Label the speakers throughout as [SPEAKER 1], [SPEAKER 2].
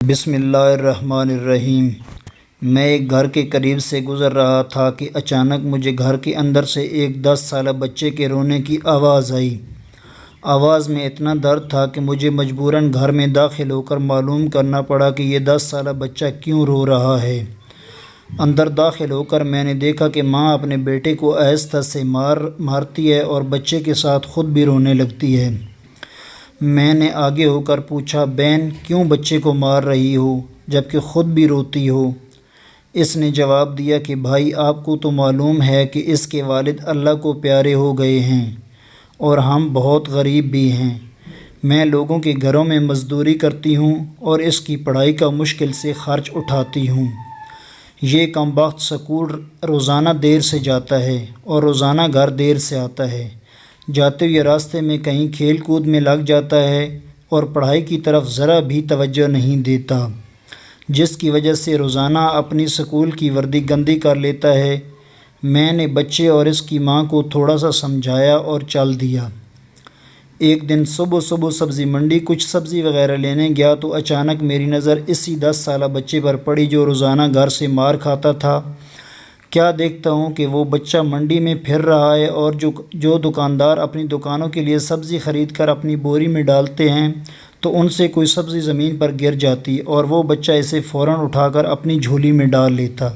[SPEAKER 1] بسم اللہ الرحمن الرحیم۔ میں ایک گھر کے قریب سے گزر رہا تھا کہ اچانک مجھے گھر کے اندر سے ایک 10 سالہ بچے کے رونے کی آواز آئی۔ آواز میں اتنا درد تھا کہ مجھے مجبوراً گھر میں داخل ہو کر معلوم کرنا پڑا کہ یہ 10 سالہ بچہ کیوں رو رہا ہے۔ اندر داخل ہو کر میں نے دیکھا کہ ماں اپنے بیٹے کو آہستہ سے مارتی ہے اور بچے کے ساتھ خود بھی رونے لگتی ہے۔ میں نے آگے ہو کر پوچھا، بہن کیوں بچے کو مار رہی ہو جبکہ خود بھی روتی ہو؟ اس نے جواب دیا کہ بھائی آپ کو تو معلوم ہے کہ اس کے والد اللہ کو پیارے ہو گئے ہیں اور ہم بہت غریب بھی ہیں۔ میں لوگوں کے گھروں میں مزدوری کرتی ہوں اور اس کی پڑھائی کا مشکل سے خرچ اٹھاتی ہوں۔ یہ کمبخت سکول روزانہ دیر سے جاتا ہے اور روزانہ گھر دیر سے آتا ہے۔ جاتے ہوئے راستے میں کہیں کھیل کود میں لگ جاتا ہے اور پڑھائی کی طرف ذرا بھی توجہ نہیں دیتا، جس کی وجہ سے روزانہ اپنی سکول کی وردی گندی کر لیتا ہے۔ میں نے بچے اور اس کی ماں کو تھوڑا سا سمجھایا اور چل دیا۔ ایک دن صبح سبزی منڈی کچھ سبزی وغیرہ لینے گیا تو اچانک میری نظر اسی 10 سالہ بچے پر پڑی جو روزانہ گھر سے مار کھاتا تھا۔ کیا دیکھتا ہوں کہ وہ بچہ منڈی میں پھر رہا ہے اور جو دکاندار اپنی دکانوں کے لیے سبزی خرید کر اپنی بوری میں ڈالتے ہیں تو ان سے کوئی سبزی زمین پر گر جاتی اور وہ بچہ اسے فوراً اٹھا کر اپنی جھولی میں ڈال لیتا۔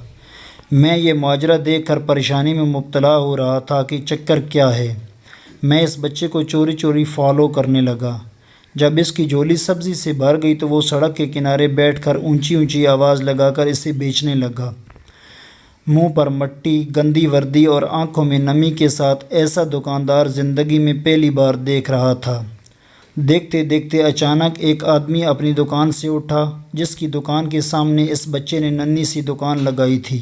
[SPEAKER 1] میں یہ ماجرا دیکھ کر پریشانی میں مبتلا ہو رہا تھا کہ چکر کیا ہے۔ میں اس بچے کو چوری چوری فالو کرنے لگا۔ جب اس کی جھولی سبزی سے بھر گئی تو وہ سڑک کے کنارے بیٹھ کر اونچی آواز لگا کر اسے بیچنے لگا۔ منہ پر مٹی، گندی وردی اور آنکھوں میں نمی کے ساتھ ایسا دکاندار زندگی میں پہلی بار دیکھ رہا تھا۔ دیکھتے دیکھتے اچانک ایک آدمی اپنی دکان سے اٹھا جس کی دکان کے سامنے اس بچے نے ننھی سی دکان لگائی تھی۔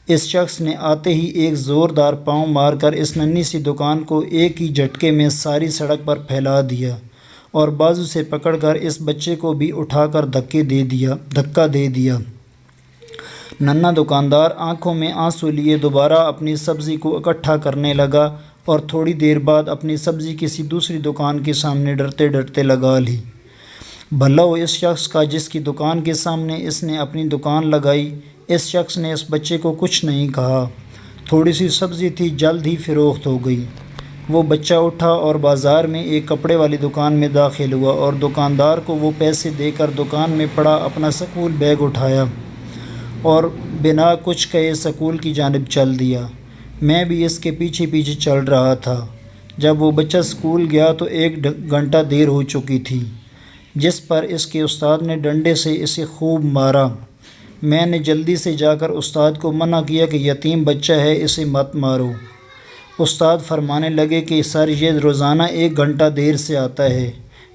[SPEAKER 1] اس شخص نے آتے ہی ایک زوردار پاؤں مار کر اس ننھی سی دکان کو ایک ہی جھٹکے میں ساری سڑک پر پھیلا دیا اور بازو سے پکڑ کر اس بچے کو بھی اٹھا کر دھکا دے دیا۔ ننھا دکاندار آنکھوں میں آنسو لیے دوبارہ اپنی سبزی کو اکٹھا کرنے لگا اور تھوڑی دیر بعد اپنی سبزی کسی دوسری دکان کے سامنے ڈرتے ڈرتے لگا لی۔ بھلا ہو اس شخص کا جس کی دکان کے سامنے اس نے اپنی دکان لگائی۔ اس شخص نے اس بچے کو کچھ نہیں کہا۔ تھوڑی سی سبزی تھی، جلد ہی فروخت ہو گئی۔ وہ بچہ اٹھا اور بازار میں ایک کپڑے والی دکان میں داخل ہوا اور دکاندار کو وہ پیسے دے کر دکان میں پڑا اپنا سکول بیگ اٹھایا اور بنا کچھ کہے سکول کی جانب چل دیا۔ میں بھی اس کے پیچھے پیچھے چل رہا تھا۔ جب وہ بچہ سکول گیا تو 1 گھنٹہ دیر ہو چکی تھی، جس پر اس کے استاد نے ڈنڈے سے اسے خوب مارا۔ میں نے جلدی سے جا کر استاد کو منع کیا کہ یتیم بچہ ہے، اسے مت مارو۔ استاد فرمانے لگے کہ سر یہ روزانہ 1 گھنٹہ دیر سے آتا ہے،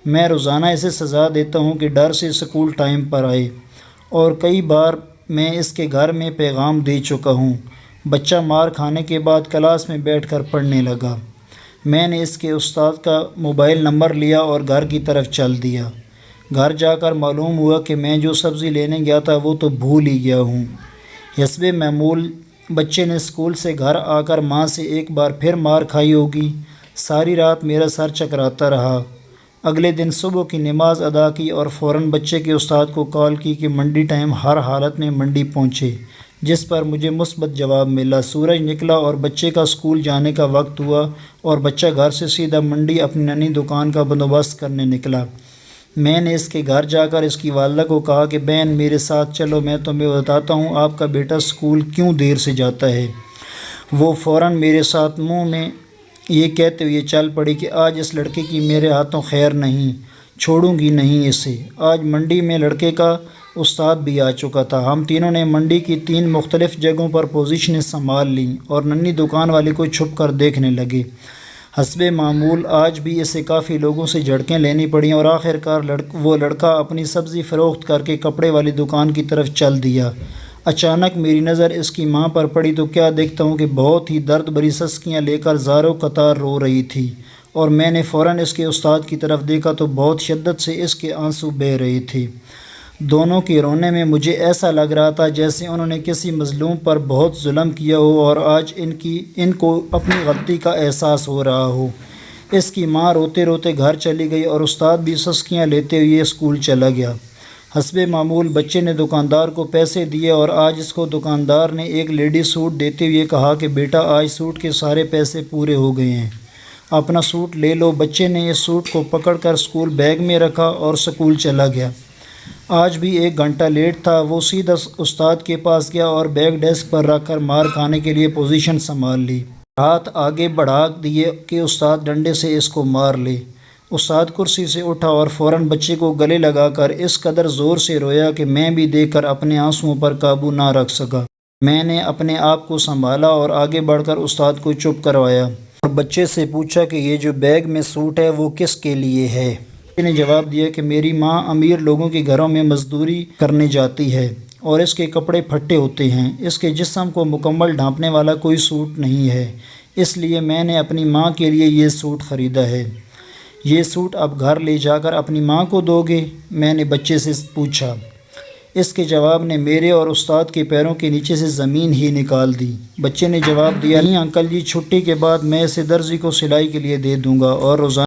[SPEAKER 1] میں روزانہ اسے سزا دیتا ہوں کہ ڈر سے سکول ٹائم پر آئے، اور کئی بار میں اس کے گھر میں پیغام دے چکا ہوں۔ بچہ مار کھانے کے بعد کلاس میں بیٹھ کر پڑھنے لگا۔ میں نے اس کے استاد کا موبائل نمبر لیا اور گھر کی طرف چل دیا۔ گھر جا کر معلوم ہوا کہ میں جو سبزی لینے گیا تھا وہ تو بھول ہی گیا ہوں۔ حسب معمول بچے نے سکول سے گھر آ کر ماں سے ایک بار پھر مار کھائی ہوگی۔ ساری رات میرا سر چکراتا رہا۔ اگلے دن صبح کی نماز ادا کی اور فوراً بچے کے استاد کو کال کی کہ منڈی ٹائم ہر حالت میں منڈی پہنچے، جس پر مجھے مثبت جواب ملا۔ سورج نکلا اور بچے کا سکول جانے کا وقت ہوا اور بچہ گھر سے سیدھا منڈی اپنی ننھی دکان کا بندوبست کرنے نکلا۔ میں نے اس کے گھر جا کر اس کی والدہ کو کہا کہ بہن میرے ساتھ چلو، میں تمہیں بتاتا ہوں آپ کا بیٹا سکول کیوں دیر سے جاتا ہے۔ وہ فوراً میرے ساتھ منہ میں یہ کہتے ہوئے چل پڑی کہ آج اس لڑکے کی میرے ہاتھوں خیر نہیں، چھوڑوں گی نہیں اسے۔ آج منڈی میں لڑکے کا استاد بھی آ چکا تھا۔ ہم تینوں نے منڈی کی 3 مختلف جگہوں پر پوزیشنیں سنبھال لیں اور ننھی دکان والے کو چھپ کر دیکھنے لگے۔ حسب معمول آج بھی اسے کافی لوگوں سے جھڑکیں لینی پڑیں اور آخر کار وہ لڑکا اپنی سبزی فروخت کر کے کپڑے والی دکان کی طرف چل دیا۔ اچانک میری نظر اس کی ماں پر پڑی تو کیا دیکھتا ہوں کہ بہت ہی درد بھری سسکیاں لے کر زاروں قطار رو رہی تھی، اور میں نے فوراً اس کے استاد کی طرف دیکھا تو بہت شدت سے اس کے آنسو بہہ رہے تھے۔ دونوں کے رونے میں مجھے ایسا لگ رہا تھا جیسے انہوں نے کسی مظلوم پر بہت ظلم کیا ہو اور آج ان کو اپنی غلطی کا احساس ہو رہا ہو۔ اس کی ماں روتے روتے گھر چلی گئی اور استاد بھی سسکیاں لیتے ہوئے اسکول چلا گیا۔ حسب معمول بچے نے دکاندار کو پیسے دیے اور آج اس کو دکاندار نے ایک لیڈی سوٹ دیتے ہوئے کہا کہ بیٹا آج سوٹ کے سارے پیسے پورے ہو گئے ہیں، اپنا سوٹ لے لو۔ بچے نے اس سوٹ کو پکڑ کر اسکول بیگ میں رکھا اور سکول چلا گیا۔ آج بھی 1 گھنٹہ لیٹ تھا۔ وہ سیدھا استاد کے پاس گیا اور بیگ ڈیسک پر رکھ کر مار کھانے کے لیے پوزیشن سنبھال لی۔ ہاتھ آگے بڑھا دیے کہ استاد ڈنڈے سے اس کو مار لے۔ استاد کرسی سے اٹھا اور فوراً بچے کو گلے لگا کر اس قدر زور سے رویا کہ میں بھی دیکھ کر اپنے آنسوؤں پر قابو نہ رکھ سکا۔ میں نے اپنے آپ کو سنبھالا اور آگے بڑھ کر استاد کو چپ کروایا اور بچے سے پوچھا کہ یہ جو بیگ میں سوٹ ہے وہ کس کے لیے ہے؟ بچے نے جواب دیا کہ میری ماں امیر لوگوں کے گھروں میں مزدوری کرنے جاتی ہے اور اس کے کپڑے پھٹے ہوتے ہیں، اس کے جسم کو مکمل ڈھانپنے والا کوئی سوٹ نہیں ہے، اس لیے میں نے اپنی ماں کے لیے یہ سوٹ خریدا ہے۔ یہ سوٹ اب گھر لے جا کر اپنی ماں کو دو گے؟ میں نے بچے سے پوچھا۔ اس کے جواب نے میرے اور استاد کے پیروں کے نیچے سے زمین ہی نکال دی۔ بچے نے جواب دیا، نہیں انکل جی، چھٹی کے بعد میں اسے درزی کو سلائی کے لیے دے دوں گا اور روزانہ